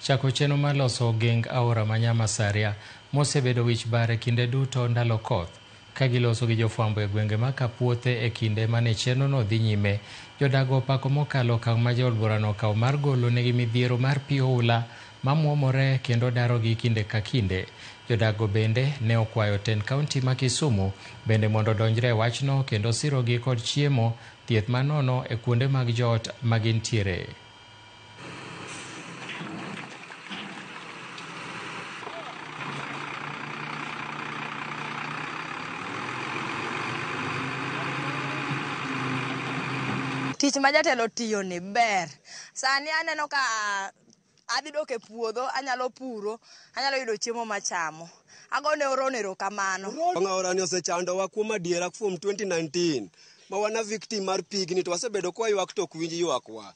chako chenro mar loso geng aora Manyamasaria mosebedo wich bare kinde duto ndalo koth. Ka giloso gi jofwambo e gwenge ma Kapuothe e kinde mane chenrono dhi nyime, jodago opako mokalo okang' ma jaod burano okawo mar golo negi midhiero mar pi oula mamuomore kendo darogi kinde ka kinde. Jodago bende ne okwayo tend kaunti ma Kisumu bende mondo odonjre e wachno kendo sirogi kod chiemo, thieth manono e kuonde mag joot ma gintiere. Tich ma jatelo tiyo ni ber. Sani aneno ka adhi dok e puodho, anyalo puro, anyalo yudo chiemo machamo. Agone oronero kamano. Ng'aorani osechandowa kuom adiera kuom 2019. Ma wana victim mar pigni to wasebedo kwa ywak tok winj ywakwa.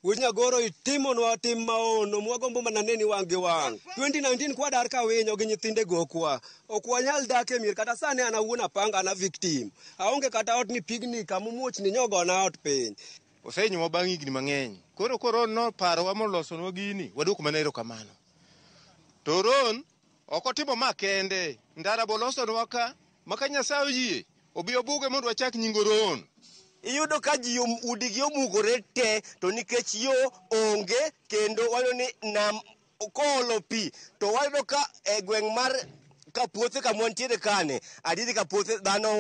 Wuod Nyagoro itimonwa tim maono mwagombo mana neni wang' gi wang'. 2019 kwa dar ka winyo gi nyithinde gokwa. Ok wanyal dak e mier kata sani an awuon apanga na victim. Aonge kata ot ni pigni kamuoch ni nyogona ot piny. Osenyuwa bang' higni mang'eny. Koro no parowa molosonwa gini, waduok mana erokamano. To Ron ok otimo ma kende. Ndara bolosonwa ka, maka Nyasaye oyie, obi obuge mondo wachak nyingo Ron. Iyudo ka ji udigi omugore te, to nikech yo onge kendo wayudo ni nam koolo pi, to wayudo ka e gweng' mar Kapuothe kamwantiere kane, adieri Kapuothe dhano